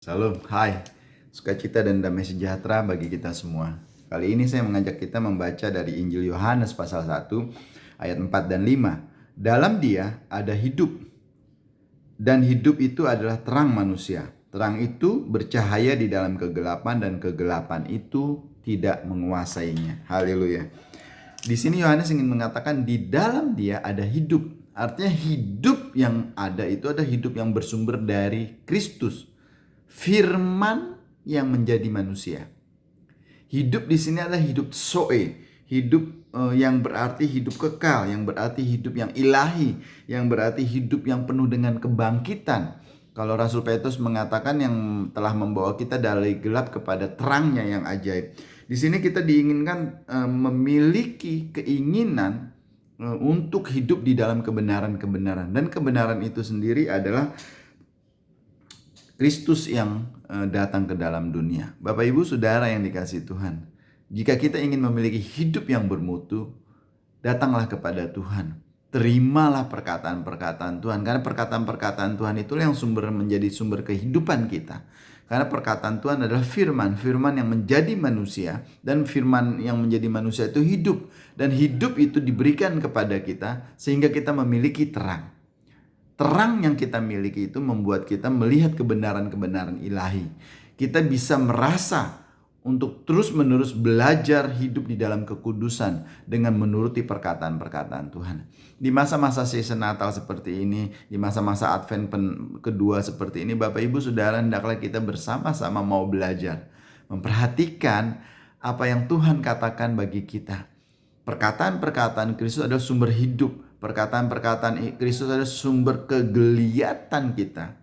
Salam, hai. Sukacita dan damai sejahtera bagi kita semua. Kali ini saya mengajak kita membaca dari Injil Yohanes pasal 1 ayat 4 dan 5. Dalam Dia ada hidup, dan hidup itu adalah terang manusia. Terang itu bercahaya di dalam kegelapan, dan kegelapan itu tidak menguasainya. Haleluya. Di sini Yohanes ingin mengatakan di dalam Dia ada hidup. Artinya hidup yang ada itu ada hidup yang bersumber dari Kristus. Firman yang menjadi manusia. Hidup di sini adalah hidup zoe, hidup yang berarti hidup kekal, yang berarti hidup yang ilahi, yang berarti hidup yang penuh dengan kebangkitan. Kalau Rasul Petrus mengatakan yang telah membawa kita dari gelap kepada terangnya yang ajaib. Di sini kita diinginkan memiliki keinginan untuk hidup di dalam kebenaran-kebenaran. Dan kebenaran itu sendiri adalah Kristus yang datang ke dalam dunia. Bapak Ibu Saudara yang dikasihi Tuhan, jika kita ingin memiliki hidup yang bermutu, datanglah kepada Tuhan. Terimalah perkataan-perkataan Tuhan, karena perkataan-perkataan Tuhan itulah yang menjadi sumber kehidupan kita. Karena perkataan Tuhan adalah firman, firman yang menjadi manusia, dan firman yang menjadi manusia itu hidup, dan hidup itu diberikan kepada kita sehingga kita memiliki terang. Terang yang kita miliki itu membuat kita melihat kebenaran-kebenaran ilahi. Kita bisa merasa untuk terus-menerus belajar hidup di dalam kekudusan dengan menuruti perkataan-perkataan Tuhan. Di masa-masa season Natal seperti ini, di masa-masa Advent kedua seperti ini, Bapak Ibu Saudara, hendaklah kita bersama-sama mau belajar, memperhatikan apa yang Tuhan katakan bagi kita. Perkataan-perkataan Kristus adalah sumber hidup. Perkataan-perkataan Kristus adalah sumber kegeliatan kita.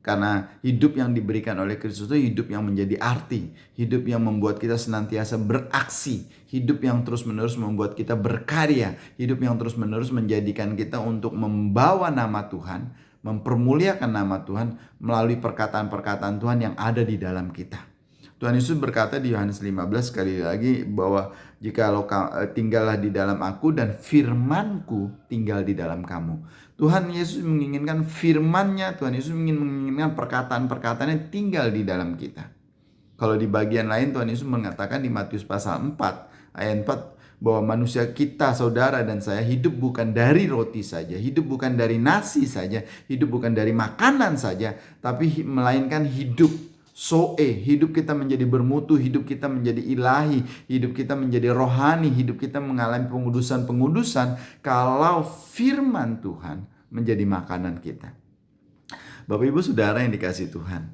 Karena hidup yang diberikan oleh Kristus itu hidup yang menjadi arti. Hidup yang membuat kita senantiasa beraksi. Hidup yang terus-menerus membuat kita berkarya. Hidup yang terus-menerus menjadikan kita untuk membawa nama Tuhan, mempermuliakan nama Tuhan melalui perkataan-perkataan Tuhan yang ada di dalam kita. Tuhan Yesus berkata di Yohanes 15 sekali lagi bahwa jikalau tinggallah di dalam aku dan firmanku tinggal di dalam kamu. Tuhan Yesus menginginkan firman-Nya, Tuhan Yesus menginginkan perkataan-perkataannya tinggal di dalam kita. Kalau di bagian lain Tuhan Yesus mengatakan di Matius pasal 4 ayat 4 bahwa manusia kita, saudara dan saya hidup bukan dari roti saja, hidup bukan dari nasi saja, hidup bukan dari makanan saja, tapi melainkan hidup hidup kita menjadi bermutu, hidup kita menjadi ilahi, hidup kita menjadi rohani, hidup kita mengalami pengudusan-pengudusan kalau firman Tuhan menjadi makanan kita. Bapak Ibu Saudara yang dikasihi Tuhan,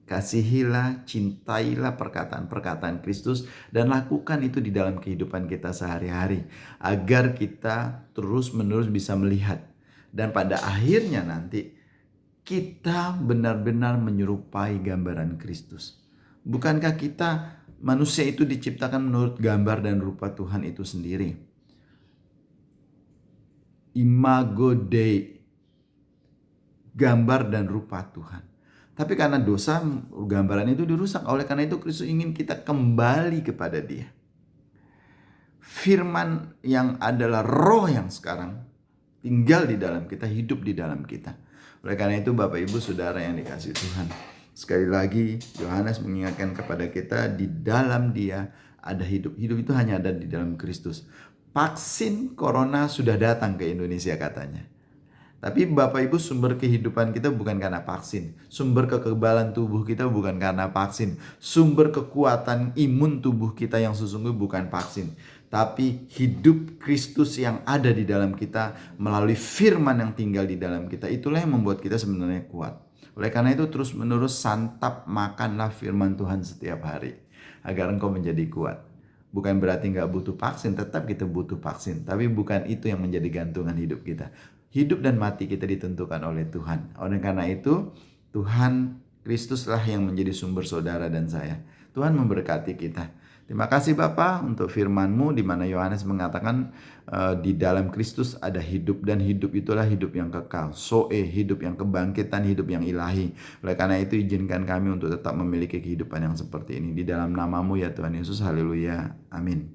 kasihilah, cintailah perkataan-perkataan Kristus dan lakukan itu di dalam kehidupan kita sehari-hari agar kita terus-menerus bisa melihat dan pada akhirnya nanti kita benar-benar menyerupai gambaran Kristus. Bukankah kita manusia itu diciptakan menurut gambar dan rupa Tuhan itu sendiri? Imago Dei, gambar dan rupa Tuhan. Tapi karena dosa, gambaran itu dirusak. Oleh karena itu Kristus ingin kita kembali kepada Dia. Firman yang adalah roh yang sekarang tinggal di dalam kita, hidup di dalam kita. Oleh karena itu Bapak Ibu Saudara yang dikasihi Tuhan, sekali lagi Yohanes mengingatkan kepada kita di dalam Dia ada hidup. Hidup itu hanya ada di dalam Kristus. Vaksin corona sudah datang ke Indonesia katanya. Tapi Bapak Ibu, sumber kehidupan kita bukan karena vaksin. Sumber kekebalan tubuh kita bukan karena vaksin. Sumber kekuatan imun tubuh kita yang sesungguhnya bukan vaksin. Tapi hidup Kristus yang ada di dalam kita melalui firman yang tinggal di dalam kita. Itulah yang membuat kita sebenarnya kuat. Oleh karena itu terus menerus santap makanlah firman Tuhan setiap hari. Agar engkau menjadi kuat. Bukan berarti gak butuh vaksin, tetap kita butuh vaksin. Tapi bukan itu yang menjadi gantungan hidup kita. Hidup dan mati kita ditentukan oleh Tuhan. Oleh karena itu, Tuhan Kristuslah yang menjadi sumber saudara dan saya. Tuhan memberkati kita. Terima kasih Bapa untuk firman-Mu di mana Yohanes mengatakan di dalam Kristus ada hidup dan hidup itulah hidup yang kekal. Hidup yang kebangkitan, hidup yang ilahi. Oleh karena itu izinkan kami untuk tetap memiliki kehidupan yang seperti ini. Di dalam nama-Mu ya Tuhan Yesus, haleluya, amin.